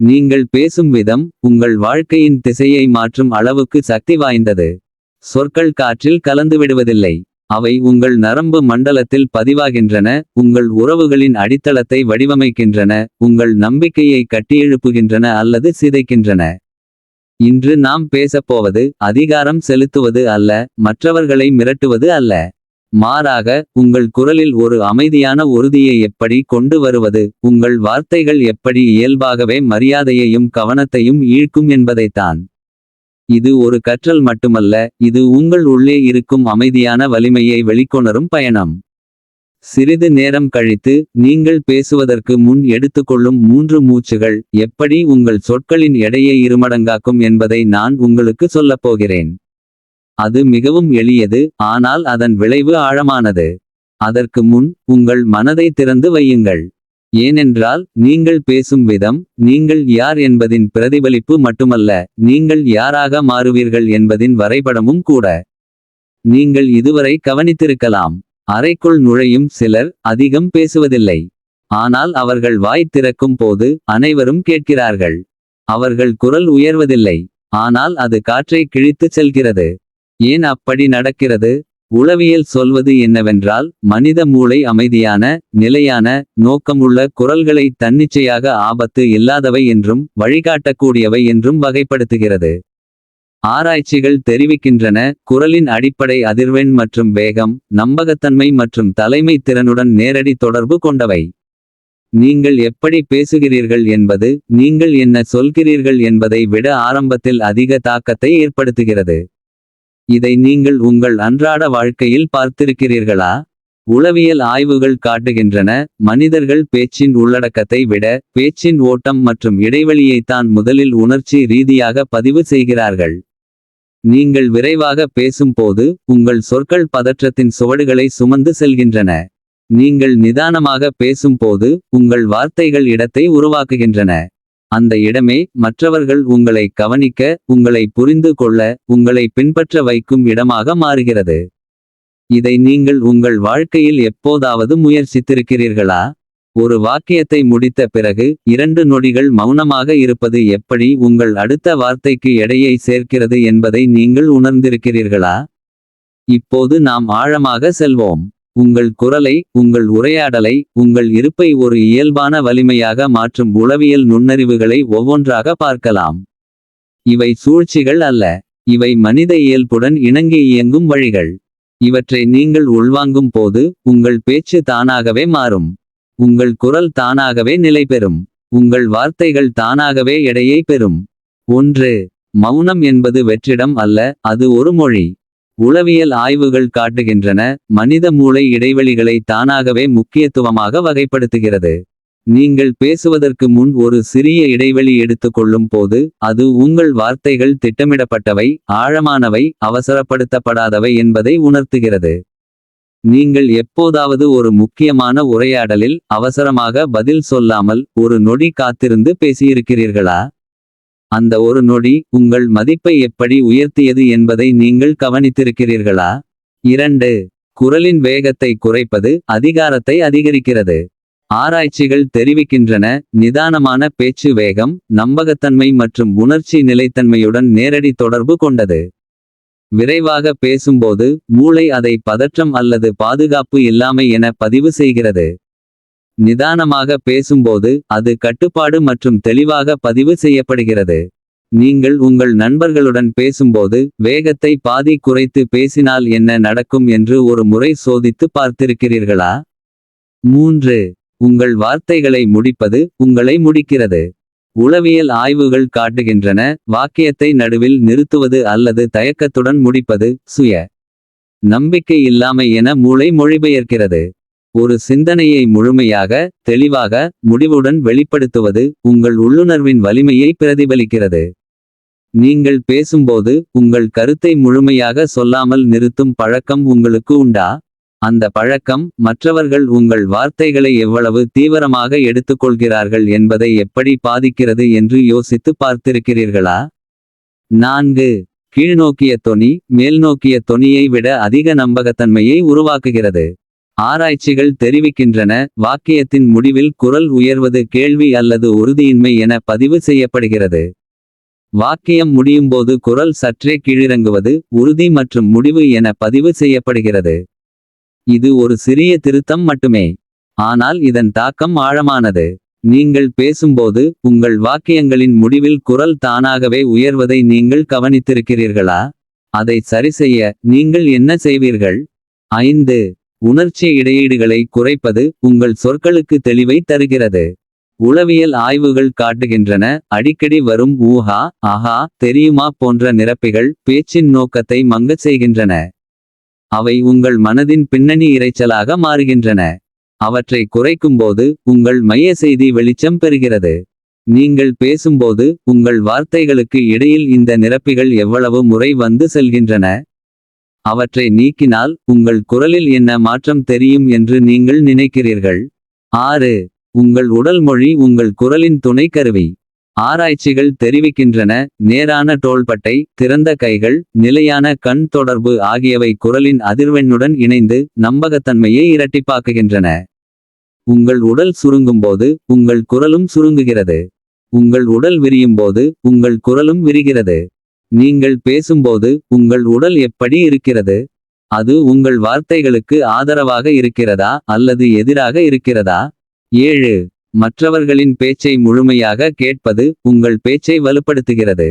நீங்கள் பேசும் விதம் உங்கள் வாழ்க்கையின் திசையை மாற்றும் அளவுக்கு சக்தி வாய்ந்தது. சொற்கள் காற்றில் கலந்துவிடுவதில்லை. அவை உங்கள் நரம்பு மண்டலத்தில் பதிவாகின்றன, உங்கள் உறவுகளின் அடித்தளத்தை வடிவமைக்கின்றன, உங்கள் நம்பிக்கையை கட்டியெழுப்புகின்றன அல்லது சிதைக்கின்றன. இன்று நாம் பேசப்போவது அதிகாரம் செலுத்துவது அல்ல, மற்றவர்களை மிரட்டுவது அல்ல. மாறாக, உங்கள் குரலில் ஒரு அமைதியான உறுதியை எப்படி கொண்டு வருவது, உங்கள் வார்த்தைகள் எப்படி இயல்பாகவே மரியாதையையும் கவனத்தையும் ஈர்க்கும் என்பதைத்தான். இது ஒரு கற்றல் மட்டுமல்ல, இது உங்கள் உள்ளே இருக்கும் அமைதியான வலிமையை வெளிக்கொணரும் பயணம். சிறிது நேரம் கழித்து, நீங்கள் பேசுவதற்கு முன் எடுத்துக்கொள்ளும் 3 மூச்சுகள் எப்படி உங்கள் சொற்களின் எடையை இருமடங்காக்கும் என்பதை நான் உங்களுக்கு சொல்லப்போகிறேன். அது மிகவும் எளியது, ஆனால் அதன் விளைவு ஆழமானது. அதற்கு முன் உங்கள் மனதை திறந்து வையுங்கள். ஏனென்றால், நீங்கள் பேசும் விதம் நீங்கள் யார் என்பதின் பிரதிபலிப்பு மட்டுமல்ல, நீங்கள் யாராக மாறுவீர்கள் என்பதின் வரைபடமும் கூட. நீங்கள் இதுவரை கவனித்திருக்கலாம், அறைக்குள் நுழையும் சிலர் அதிகம் பேசுவதில்லை. ஆனால் அவர்கள் வாய் திறக்கும் போது அனைவரும் கேட்கிறார்கள். அவர்கள் குரல் உயர்வதில்லை, ஆனால் அது காற்றை கிழித்துச் செல்கிறது. ஏன் அப்படி நடக்கிறது? உளவியல் சொல்வது என்னவென்றால், மனித மூளை அமைதியான, நிலையான, நோக்கமுள்ள குரல்களை தன்னிச்சையாக ஆபத்து இல்லாதவை என்றும் வழிகாட்டக்கூடியவை என்றும் வகைப்படுத்துகிறது. ஆராய்ச்சிகள் தெரிவிக்கின்றன, குரலின் அடிப்படை அதிர்வெண் மற்றும் வேகம் நம்பகத்தன்மை மற்றும் தலைமை திறனுடன் நேரடி தொடர்பு கொண்டவை. நீங்கள் எப்படி பேசுகிறீர்கள் என்பது நீங்கள் என்ன சொல்கிறீர்கள் என்பதை விட ஆரம்பத்தில் அதிக தாக்கத்தை ஏற்படுத்துகிறது. இதை நீங்கள் உங்கள் அன்றாட வாழ்க்கையில் பார்த்திருக்கிறீர்களா? உளவியல் ஆய்வுகள் காட்டுகின்றன, மனிதர்கள் பேச்சின் உள்ளடக்கத்தை விட பேச்சின் ஓட்டம் மற்றும் இடைவெளியைத்தான் முதலில் உணர்ச்சி ரீதியாக பதிவு செய்கிறார்கள். நீங்கள் விரைவாக பேசும்போது உங்கள் சொற்கள் பதற்றத்தின் சுவடுகளை சுமந்து செல்கின்றன. நீங்கள் நிதானமாக பேசும்போது உங்கள் வார்த்தைகள் இடத்தை உருவாக்குகின்றன. அந்த இடமே மற்றவர்கள் உங்களை கவனிக்க, உங்களை புரிந்து கொள்ள, உங்களை பின்பற்ற வைக்கும் இடமாக மாறுகிறது. இதை நீங்கள் உங்கள் வாழ்க்கையில் எப்போதாவது முயற்சித்திருக்கிறீர்களா? ஒரு வாக்கியத்தை முடித்த பிறகு 2 நொடிகள் மௌனமாக இருப்பது எப்படி உங்கள் அடுத்த வார்த்தைக்கு எடையை சேர்க்கிறது என்பதை நீங்கள் உணர்ந்திருக்கிறீர்களா? இப்போது நாம் ஆழமாக செல்வோம். உங்கள் குரலை, உங்கள் உரையாடலை, உங்கள் இருப்பை ஒரு இயல்பான வலிமையாக மாற்றும் உளவியல் நுண்ணறிவுகளை ஒவ்வொன்றாக பார்க்கலாம். இவை சூழ்ச்சிகள் அல்ல, இவை மனித இயல்புடன் இணங்கி இயங்கும் வழிகள். இவற்றை நீங்கள் உள்வாங்கும் போது உங்கள் பேச்சு தானாகவே மாறும். உங்கள் குரல் தானாகவே நிலை பெறும். உங்கள் வார்த்தைகள் தானாகவே எடையை பெறும். 1. மௌனம் என்பது வெற்றிடம் அல்ல, அது ஒரு மொழி. உளவியல் ஆய்வுகள் காட்டுகின்றன, மனித மூளை இடைவெளிகளை தானாகவே முக்கியத்துவமாக வகைப்படுத்துகிறது. நீங்கள் பேசுவதற்கு முன் ஒரு சிறிய இடைவெளி எடுத்துக்கொள்ளும் போது அது உங்கள் வார்த்தைகள் திட்டமிடப்பட்டவை, ஆழமானவை, அவசரப்படுத்தப்படாதவை என்பதை உணர்த்துகிறது. நீங்கள் எப்போதாவது ஒரு முக்கியமான உரையாடலில் அவசரமாக பதில் சொல்லாமல் ஒரு நொடி காத்திருந்து பேசியிருக்கிறீர்களா? அந்த ஒரு நொடி உங்கள் மதிப்பை எப்படி உயர்த்தியது என்பதை நீங்கள் கவனித்திருக்கிறீர்களா? 2. குரலின் வேகத்தை குறைப்பது அதிகாரத்தை அதிகரிக்கிறது. ஆராய்ச்சிகள் தெரிவிக்கின்றன, நிதானமான பேச்சு வேகம் நம்பகத்தன்மை மற்றும் உணர்ச்சி நிலைத்தன்மையுடன் நேரடி தொடர்பு கொண்டது. விரைவாக பேசும்போது மூளை அதை பதற்றம் அல்லது பாதுகாப்பு இல்லாமை என பதிவு செய்கிறது. நிதானமாக பேசும்போது அது கட்டுப்பாடு மற்றும் தெளிவாக பதிவு செய்யப்படுகிறது. நீங்கள் உங்கள் நண்பர்களுடன் பேசும்போது வேகத்தை பாதி குறைத்து பேசினால் என்ன நடக்கும் என்று ஒரு முறை சோதித்து பார்த்திருக்கிறீர்களா? 3. உங்கள் வார்த்தைகளை முடிப்பது உங்களை முடிக்கிறது. உளவியல் ஆய்வுகள் காட்டுகின்றன, வாக்கியத்தை நடுவில் நிறுத்துவது அல்லது தயக்கத்துடன் முடிப்பது சுய நம்பிக்கை இல்லாமை என மூளை மொழிபெயர்க்கிறது. ஒரு சிந்தனையை முழுமையாக, தெளிவாக, முடிவுடன் வெளிப்படுத்துவது உங்கள் உள்ளுணர்வின் வலிமையை பிரதிபலிக்கிறது. நீங்கள் பேசும்போது உங்கள் கருத்தை முழுமையாக சொல்லாமல் நிறுத்தும் பழக்கம் உங்களுக்கு உண்டா? அந்த பழக்கம் மற்றவர்கள் உங்கள் வார்த்தைகளை எவ்வளவு தீவிரமாக எடுத்துக்கொள்கிறார்கள் என்பதை எப்படி பாதிக்கிறது என்று யோசித்து பார்த்திருக்கிறீர்களா? 4. கீழ்நோக்கிய தொனி மேல்நோக்கிய தொனியை விட அதிக நம்பகத்தன்மையை உருவாக்குகிறது. ஆராய்ச்சிகள் தெரிவிக்கின்றன, வாக்கியத்தின் முடிவில் குரல் உயர்வது கேள்வி அல்லது உறுதியின்மை என பதிவு செய்யப்படுகிறது. வாக்கியம் முடியும்போது குரல் சற்றே கீழிறங்குவது உறுதி மற்றும் முடிவு என பதிவு செய்யப்படுகிறது. இது ஒரு சிறிய திருத்தம் மட்டுமே, ஆனால் இதன் தாக்கம் ஆழமானது. நீங்கள் பேசும்போது உங்கள் வாக்கியங்களின் முடிவில் குரல் தானாகவே உயர்வதை நீங்கள் கவனித்திருக்கிறீர்களா? அதை சரிசெய்ய நீங்கள் என்ன செய்வீர்கள்? 5. உணர்ச்சி இடையீடுகளை குறைப்பது உங்கள் சொற்களுக்கு தெளிவை தருகிறது. உளவியல் ஆய்வுகள் காட்டுகின்றன, அடிக்கடி வரும் ஊஹா, ஆஹா, தெரியுமா போன்ற நிரப்பிகள் பேச்சின் நோக்கத்தை மங்கச் செய்கின்றன. அவை உங்கள் மனதின் பின்னணி இரைச்சலாக மாறுகின்றன. அவற்றை குறைக்கும்போது உங்கள் மைய செய்தி வெளிச்சம் பெறுகிறது. நீங்கள் பேசும்போது உங்கள் வார்த்தைகளுக்கு இடையில் இந்த நிரப்பிகள் எவ்வளவு முறை வந்து செல்கின்றன. அவற்றை நீக்கினால் உங்கள் குரலில் என்ன மாற்றம் தெரியும் என்று நீங்கள் நினைக்கிறீர்கள்? 6. உங்கள் உடல் மொழி உங்கள் குரலின் துணை கருவி. ஆராய்ச்சிகள் தெரிவிக்கின்றன, நேரான தோள்பட்டை, திறந்த கைகள், நிலையான கண் தொடர்பு ஆகியவை குரலின் அதிர்வெண்ணுடன் இணைந்து நம்பகத்தன்மையை இரட்டிப்பாக்குகின்றன. உங்கள் உடல் சுருங்கும்போது உங்கள் குரலும் சுருங்குகிறது. உங்கள் உடல் விரியும்போது உங்கள் குரலும் விரிகிறது. நீங்கள் பேசும்போது உங்கள் உடல் எப்படி இருக்கிறது? அது உங்கள் வார்த்தைகளுக்கு ஆதரவாக இருக்கிறதா அல்லது எதிராக இருக்கிறதா? 7. மற்றவர்களின் பேச்சை முழுமையாக கேட்பது உங்கள் பேச்சை வலுப்படுத்துகிறது.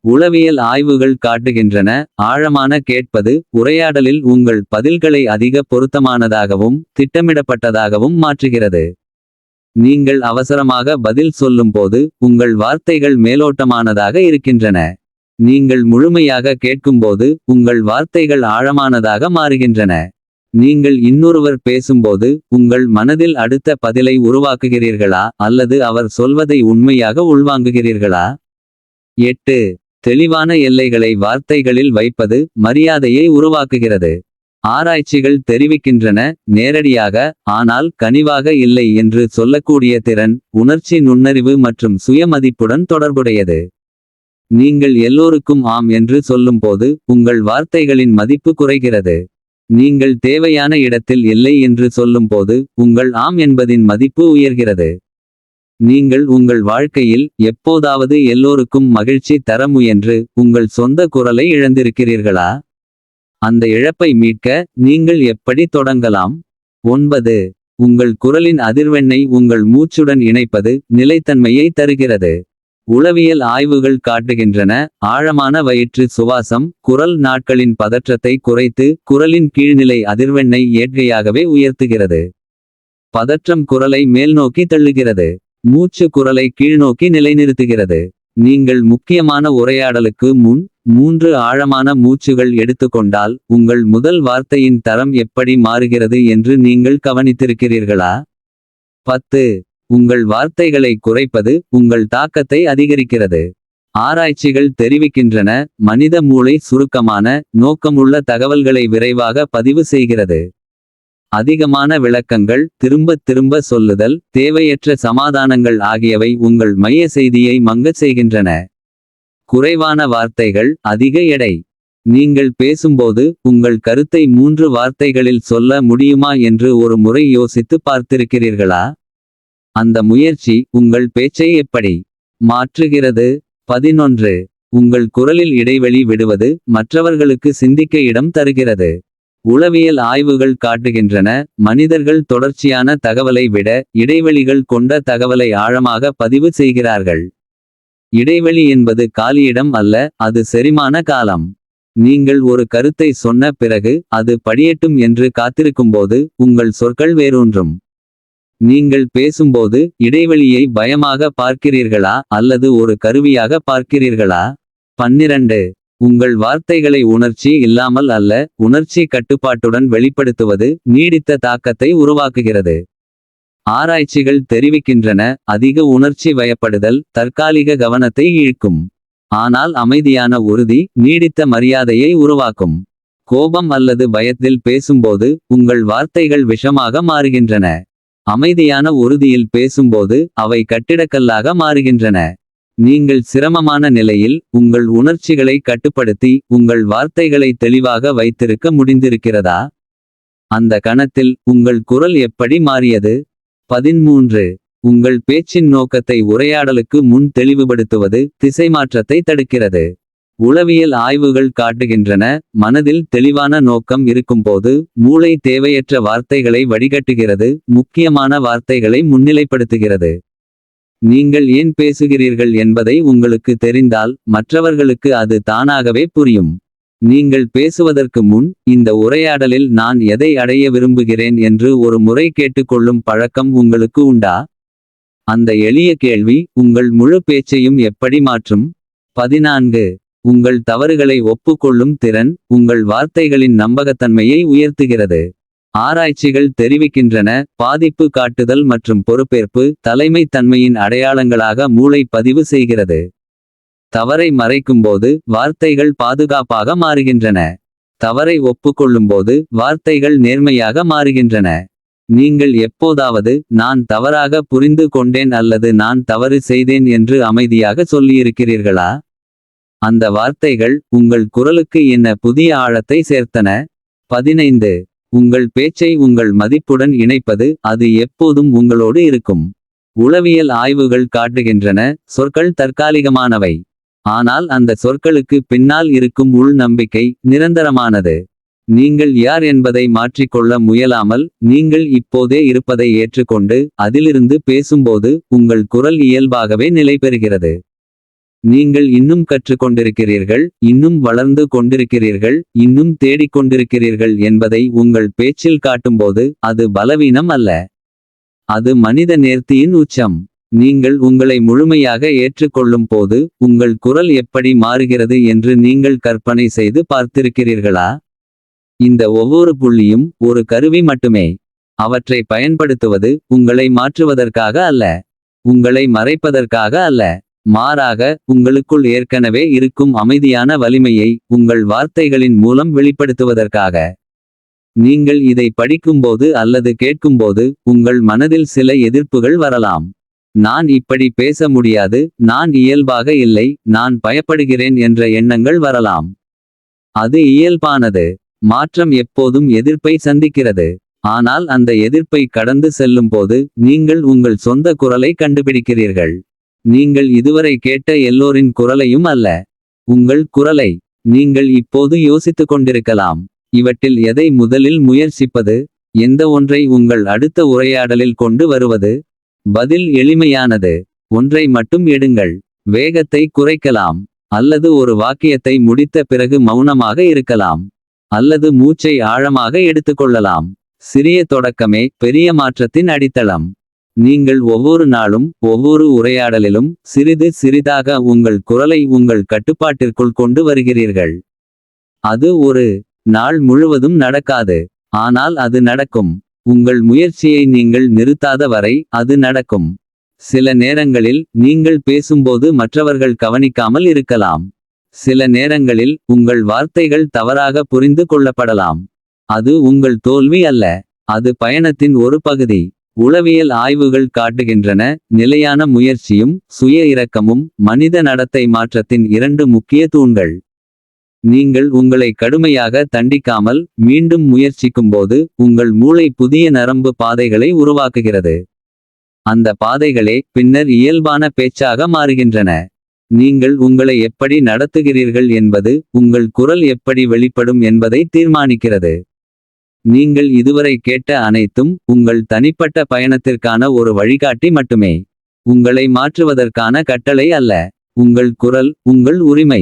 உளவியல் ஆய்வுகள் காட்டுகின்றன, ஆழமான கேட்பது உரையாடலில் உங்கள் பதில்களை அதிக பொருத்தமானதாகவும் திட்டமிடப்பட்டதாகவும் மாற்றுகிறது. நீங்கள் அவசரமாக பதில் சொல்லும்போது உங்கள் வார்த்தைகள் மேலோட்டமானதாக இருக்கின்றன. நீங்கள் முழுமையாக கேட்கும்போது உங்கள் வார்த்தைகள் ஆழமானதாக மாறுகின்றன. நீங்கள் இன்னொருவர் பேசும்போது உங்கள் மனதில் அடுத்த பதிலை உருவாக்குகிறீர்களா அல்லது அவர் சொல்வதை உண்மையாக உள்வாங்குகிறீர்களா? 8. தெளிவான எல்லைகளை வார்த்தைகளில் வைப்பது மரியாதையை உருவாக்குகிறது. ஆராய்ச்சிகள் தெரிவிக்கின்றன, நேரடியாக ஆனால் கனிவாக இல்லை என்று சொல்லக்கூடிய திறன் உணர்ச்சி நுண்ணறிவு மற்றும் சுயமதிப்புடன் தொடர்புடையது. நீங்கள் எல்லோருக்கும் ஆம் என்று சொல்லும்போது உங்கள் வார்த்தைகளின் மதிப்பு குறைகிறது. நீங்கள் தேவையான இடத்தில் இல்லை என்று சொல்லும்போது உங்கள் ஆம் என்பதின் மதிப்பு உயர்கிறது. நீங்கள் உங்கள் வாழ்க்கையில் எப்போதாவது எல்லோருக்கும் மகிழ்ச்சி தர முயன்று உங்கள் சொந்த குரலை இழந்திருக்கிறீர்களா? அந்த இழப்பை மீட்க நீங்கள் எப்படி தொடங்கலாம்? 9. உங்கள் குரலின் அதிர்வெண்ணை உங்கள் மூச்சுடன் இணைப்பது நிலைத்தன்மையை தருகிறது. உளவியல் ஆய்வுகள் காட்டுகின்றன, ஆழமான வயிற்று சுவாசம் குரல் நாட்களின் பதற்றத்தை குறைத்து குரலின் கீழ்நிலை அதிர்வெண்ணை இயற்கையாகவே உயர்த்துகிறது. பதற்றம் குரலை மேல்நோக்கி தள்ளுகிறது. மூச்சு குரலை கீழ்நோக்கி நிலைநிறுத்துகிறது. நீங்கள் முக்கியமான உரையாடலுக்கு முன் 3 ஆழமான மூச்சுகள் எடுத்துக்கொண்டால் உங்கள் முதல் வார்த்தையின் தரம் எப்படி மாறுகிறது என்று நீங்கள் கவனித்திருக்கிறீர்களா? 10. உங்கள் வார்த்தைகளை குறைப்பது உங்கள் தாக்கத்தை அதிகரிக்கிறது. ஆராய்ச்சிகள் தெரிவிக்கின்றன, மனித மூளை சுருக்கமான நோக்கமுள்ள தகவல்களை விரைவாக பதிவு செய்கிறது. அதிகமான விளக்கங்கள், திரும்பத் திரும்ப சொல்லுதல், தேவையற்ற சமாதானங்கள் ஆகியவை உங்கள் மைய செய்தியை மங்கச் செய்கின்றன. குறைவான வார்த்தைகள், அதிக எடை. நீங்கள் பேசும்போது உங்கள் கருத்தை 3 வார்த்தைகளில் சொல்ல முடியுமா என்று ஒரு முறை யோசித்து பார்த்திருக்கிறீர்களா? அந்த முயற்சி உங்கள் பேச்சை எப்படி மாற்றுகிறது? 11. உங்கள் குரலில் இடைவெளி விடுவது மற்றவர்களுக்கு சிந்திக்க இடம் தருகிறது. உளவியல் ஆய்வுகள் காட்டுகின்றன, மனிதர்கள் தொடர்ச்சியான தகவலை விட இடைவெளிகள் கொண்ட தகவலை ஆழமாக பதிவு செய்கிறார்கள். இடைவெளி என்பது காலியிடம் அல்ல, அது செரிமான காலம். நீங்கள் ஒரு கருத்தை சொன்ன பிறகு அது படியட்டும் என்று காத்திருக்கும்போது உங்கள் சொற்கள் வேரூன்றும். நீங்கள் பேசும்போது இடைவெளியை பயமாக பார்க்கிறீர்களா அல்லது ஒரு கருவியாக பார்க்கிறீர்களா? 12. உங்கள் வார்த்தைகளை உணர்ச்சி இல்லாமல் அல்ல, உணர்ச்சி கட்டுப்பாட்டுடன் வெளிப்படுத்துவது நீடித்த தாக்கத்தை உருவாக்குகிறது. ஆராய்ச்சிகள் தெரிவிக்கின்றன, அதிக உணர்ச்சி வயப்படுதல் தற்காலிக கவனத்தை இழுக்கும். ஆனால் அமைதியான உறுதி நீடித்த மரியாதையை உருவாக்கும். கோபம் அல்லது பயத்தில் பேசும்போது உங்கள் வார்த்தைகள் விஷமாக மாறுகின்றன. அமைதியான உறுதியில் பேசும்போது அவை கட்டிடக்கல்லாக மாறுகின்றன. நீங்கள் சிரமமான நிலையில் உங்கள் உணர்ச்சிகளை கட்டுப்படுத்தி உங்கள் வார்த்தைகளை தெளிவாக வைத்திருக்க முடிந்திருக்கிறதா? அந்த கணத்தில் உங்கள் குரல் எப்படி மாறியது? 13. உங்கள் பேச்சின் நோக்கத்தை உரையாடலுக்கு முன் தெளிவுபடுத்துவது திசைமாற்றத்தை தடுக்கிறது. உளவியல் ஆய்வுகள் காட்டுகின்றன, மனதில் தெளிவான நோக்கம் இருக்கும்போது மூளை தேவையற்ற வார்த்தைகளை வடிகட்டுகிறது, முக்கியமான வார்த்தைகளை முன்னிலைப்படுத்துகிறது. நீங்கள் ஏன் பேசுகிறீர்கள் என்பதை உங்களுக்கு தெரிந்தால் மற்றவர்களுக்கு அது தானாகவே புரியும். நீங்கள் பேசுவதற்கு முன், இந்த உரையாடலில் நான் எதை அடைய விரும்புகிறேன் என்று ஒரு முறை கேட்டுக்கொள்ளும் பழக்கம் உங்களுக்கு உண்டா? அந்த எளிய கேள்வி உங்கள் முழு பேச்சையும் எப்படி மாற்றும்? 14. உங்கள் தவறுகளை ஒப்புக்கொள்ளும் திறன் உங்கள் வார்த்தைகளின் நம்பகத்தன்மையை உயர்த்துகிறது. ஆராய்ச்சிகள் தெரிவிக்கின்றன, பாதிப்பு காட்டுதல் மற்றும் பொறுப்பேற்பு தலைமைத் தன்மையின் அடையாளங்களாக மூளை பதிவு செய்கிறது. தவறை மறைக்கும்போது வார்த்தைகள் பாதுகாப்பாக மாறுகின்றன. தவறை ஒப்புக்கொள்ளும்போது வார்த்தைகள் நேர்மையாக மாறுகின்றன. நீங்கள் எப்போதாவது நான் தவறாக புரிந்து கொண்டேன் அல்லது நான் தவறு செய்தேன் என்று அமைதியாக சொல்லியிருக்கிறீர்களா? அந்த வார்த்தைகள் உங்கள் குரலுக்கு என்ன புதிய ஆழத்தை சேர்த்தன? 15. உங்கள் பேச்சை உங்கள் மதிப்புடன் இணைப்பது அது எப்போதும் உங்களோடு இருக்கும். உளவியல் ஆய்வுகள் காட்டுகின்றன, சொற்கள் தற்காலிகமானவை. ஆனால் அந்த சொற்களுக்கு பின்னால் இருக்கும் உள் நம்பிக்கை நிரந்தரமானது. நீங்கள் யார் என்பதை மாற்றிக்கொள்ள முயலாமல், நீங்கள் இப்போதே இருப்பதை ஏற்றுக்கொண்டு அதிலிருந்து பேசும்போது உங்கள் குரல் இயல்பாகவே நிலைபெறுகிறது. நீங்கள் இன்னும் கற்றுக்கொண்டிருக்கிறீர்கள், இன்னும் வளர்ந்து கொண்டிருக்கிறீர்கள், இன்னும் தேடிக்கொண்டிருக்கிறீர்கள் என்பதை உங்கள் பேச்சில் காட்டும்போது அது பலவீனம் அல்ல. அது மனித நேர்த்தியின் உச்சம். நீங்கள் உங்களை முழுமையாக ஏற்றுக்கொள்ளும் போது உங்கள் குரல் எப்படி மாறுகிறது என்று நீங்கள் கற்பனை செய்து பார்த்திருக்கிறீர்களா? இந்த ஒவ்வொரு புள்ளியும் ஒரு கருவி மட்டுமே. அவற்றை பயன்படுத்துவது உங்களை மாற்றுவதற்காக அல்ல, உங்களை மறைப்பதற்காக அல்ல. மாறாக, உங்களுக்குள் ஏற்கனவே இருக்கும் அமைதியான வலிமையை உங்கள் வார்த்தைகளின் மூலம் வெளிப்படுத்துவதற்காக. நீங்கள் இதை படிக்கும்போது அல்லது கேட்கும்போது உங்கள் மனதில் சில எதிர்ப்புகள் வரலாம். நான் இப்படி பேச முடியாது, நான் இயல்பாக இல்லை, நான் பயப்படுகிறேன் என்ற எண்ணங்கள் வரலாம். அது இயல்பானது. மாற்றம் எப்போதும் எதிர்ப்பை சந்திக்கிறது. ஆனால் அந்த எதிர்ப்பை கடந்து செல்லும்போது நீங்கள் உங்கள் சொந்த குரலை கண்டுபிடிக்கிறீர்கள். நீங்கள் இதுவரை கேட்ட எல்லோரின் குரலையும் அல்ல, உங்கள் குரலை. நீங்கள் இப்போது யோசித்துக் கொண்டிருக்கலாம், இவற்றில் எதை முதலில் முயற்சிப்பது, எந்த ஒன்றை உங்கள் அடுத்த உரையாடலில் கொண்டு வருவது? பதில் எளிமையானது. ஒன்றை மட்டும் எடுங்கள். வேகத்தை குறைக்கலாம், அல்லது ஒரு வாக்கியத்தை முடித்த பிறகு மௌனமாக இருக்கலாம், அல்லது மூச்சை ஆழமாக எடுத்துக்கொள்ளலாம். சிறிய தொடக்கமே பெரிய மாற்றத்தின் அடித்தளம். நீங்கள் ஒவ்வொரு நாளும் ஒவ்வொரு உரையாடலிலும் சிறிது சிறிதாக உங்கள் குரலை உங்கள் கட்டுப்பாட்டிற்குள் கொண்டு வருகிறீர்கள். அது ஒரு நாள் முழுவதும் நடக்காது, ஆனால் அது நடக்கும். உங்கள் முயற்சியை நீங்கள் நிறுத்தாத வரை அது நடக்கும். சில நேரங்களில் நீங்கள் பேசும்போது மற்றவர்கள் கவனிக்காமல் இருக்கலாம். சில நேரங்களில் உங்கள் வார்த்தைகள் தவறாக புரிந்து கொள்ளப்படலாம். அது உங்கள் தோல்வி அல்ல, அது பயணத்தின் ஒரு பகுதி. உளவியல் ஆய்வுகள் காட்டுகின்றன, நிலையான முயற்சியும் சுய இரக்கமும் மனித நடத்தை மாற்றத்தின் இரண்டு முக்கிய தூண்கள். நீங்கள் உங்களை கடுமையாக தண்டிக்காமல் மீண்டும் முயற்சிக்கும்போது உங்கள் மூளை புதிய நரம்பு பாதைகளை உருவாக்குகிறது. அந்த பாதைகளே பின்னர் இயல்பான பேச்சாக மாறுகின்றன. நீங்கள் உங்களை எப்படி நடத்துகிறீர்கள் என்பது உங்கள் குரல் எப்படி வெளிப்படும் என்பதை தீர்மானிக்கிறது. நீங்கள் இதுவரை கேட்ட அனைத்தும் உங்கள் தனிப்பட்ட பயணத்திற்கான ஒரு வழிகாட்டி மட்டுமே. உங்களை மாற்றுவதற்கான கட்டளை அல்ல. உங்கள் குரல் உங்கள் உரிமை.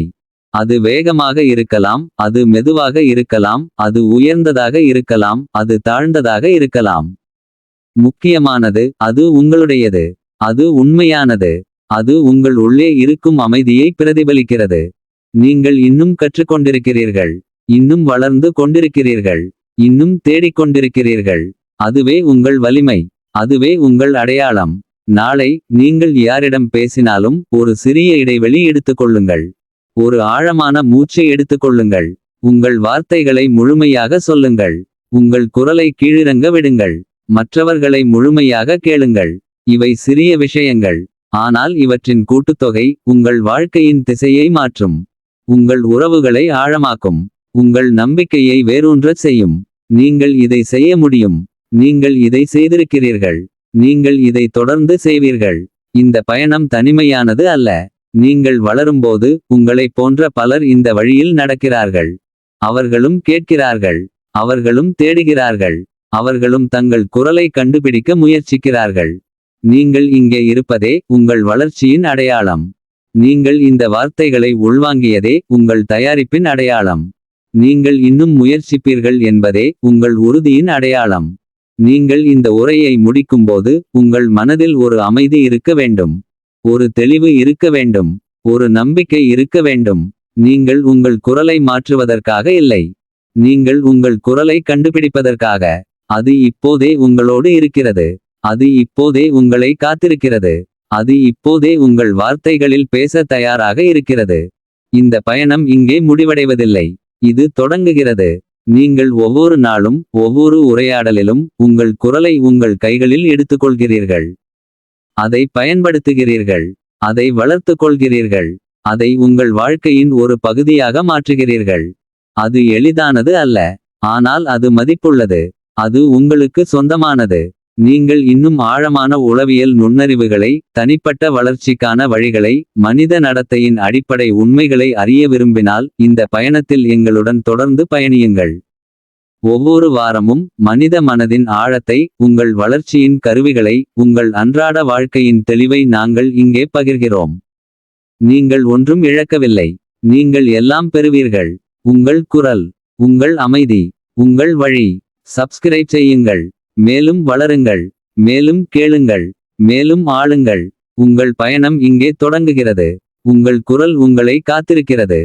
அது வேகமாக இருக்கலாம், அது மெதுவாக இருக்கலாம், அது உயர்ந்ததாக இருக்கலாம், அது தாழ்ந்ததாக இருக்கலாம். முக்கியமானது, அது உங்களுடையது. அது உண்மையானது. அது உங்கள் உள்ளே இருக்கும் அமைதியை பிரதிபலிக்கிறது. நீங்கள் இன்னும் கற்றுக்கொண்டிருக்கிறீர்கள், இன்னும் வளர்ந்து கொண்டிருக்கிறீர்கள், இன்னும் தேடிக்கொண்டிருக்கிறீர்கள். அதுவே உங்கள் வலிமை, அதுவே உங்கள் அடையாளம். நாளை நீங்கள் யாரிடம் பேசினாலும் ஒரு சிறிய இடைவெளி எடுத்துக்கொள்ளுங்கள். ஒரு ஆழமான மூச்சை எடுத்துக்கொள்ளுங்கள். உங்கள் வார்த்தைகளை முழுமையாக சொல்லுங்கள். உங்கள் குரலை கீழிறங்க விடுங்கள். மற்றவர்களை முழுமையாக கேளுங்கள். இவை சிறிய விஷயங்கள், ஆனால் இவற்றின் கூட்டுத்தொகை உங்கள் வாழ்க்கையின் திசையை மாற்றும். உங்கள் உறவுகளை ஆழமாக்கும். உங்கள் நம்பிக்கையை வேரூன்றச் செய்யும். நீங்கள் இதை செய்ய முடியும். நீங்கள் இதை செய்திருக்கிறீர்கள். நீங்கள் இதை தொடர்ந்து செய்வீர்கள். இந்த பயணம் தனிமையானது அல்ல. நீங்கள் வளரும்போது உங்களைப் போன்ற பலர் இந்த வழியில் நடக்கிறார்கள். அவர்களும் கேட்கிறார்கள். அவர்களும் தேடுகிறார்கள். அவர்களும் தங்கள் குரலை கண்டுபிடிக்க முயற்சிக்கிறார்கள். நீங்கள் இங்கே இருப்பதே உங்கள் வளர்ச்சியின் அடையாளம். நீங்கள் இந்த வார்த்தைகளை உள்வாங்கியதே உங்கள் தயாரிப்பின் அடையாளம். நீங்கள் இன்னும் முயற்சிப்பீர்கள் என்பதே உங்கள் உறுதியின் அடையாளம். நீங்கள் இந்த உரையை முடிக்கும்போது உங்கள் மனதில் ஒரு அமைதி இருக்க வேண்டும். ஒரு தெளிவு இருக்க வேண்டும். ஒரு நம்பிக்கை இருக்க வேண்டும். நீங்கள் உங்கள் குரலை மாற்றுவதற்காக இல்லை. நீங்கள் உங்கள் குரலை கண்டுபிடிப்பதற்காக. அது இப்போதே உங்களோடு இருக்கிறது. அது இப்போதே உங்களை காத்திருக்கிறது. அது இப்போதே உங்கள் வார்த்தைகளில் பேச தயாராக இருக்கிறது. இந்த பயணம் இங்கே முடிவடைவதில்லை. இது தொடங்குகிறது. நீங்கள் ஒவ்வொரு நாளும் ஒவ்வொரு உரையாடலிலும் உங்கள் குரலை உங்கள் கைகளில் எடுத்துக்கொள்கிறீர்கள். அதை பயன்படுத்துகிறீர்கள். அதை வளர்த்துக் கொள்கிறீர்கள். அதை உங்கள் வாழ்க்கையின் ஒரு பகுதியாக மாற்றுகிறீர்கள். அது எளிதானது அல்ல. ஆனால் அது மதிப்புள்ளது. அது உங்களுக்கு சொந்தமானது. நீங்கள் இன்னும் ஆழமான உளவியல் நுண்ணறிவுகளை, தனிப்பட்ட வளர்ச்சிக்கான வழிகளை, மனித நடத்தையின் அடிப்படை உண்மைகளை அறிய விரும்பினால் இந்த பயணத்தில் எங்களுடன் தொடர்ந்து பயணியுங்கள். ஒவ்வொரு வாரமும் மனித மனதின் ஆழத்தை, உங்கள் வளர்ச்சியின் கருவிகளை, உங்கள் அன்றாட வாழ்க்கையின் தெளிவை நாங்கள் இங்கே பகிர்கிறோம். நீங்கள் ஒன்றும் இழக்கவில்லை. நீங்கள் எல்லாம் பெறுவீர்கள். உங்கள் குரல், உங்கள் அமைதி, உங்கள் வழி. சப்ஸ்கிரைப் செய்யுங்கள். மேலும் வளருங்கள். மேலும் கேளுங்கள். மேலும் ஆளுங்கள். உங்கள் பயணம் இங்கே தொடங்குகிறது. உங்கள் குரல் உங்களை காத்திருக்கிறது.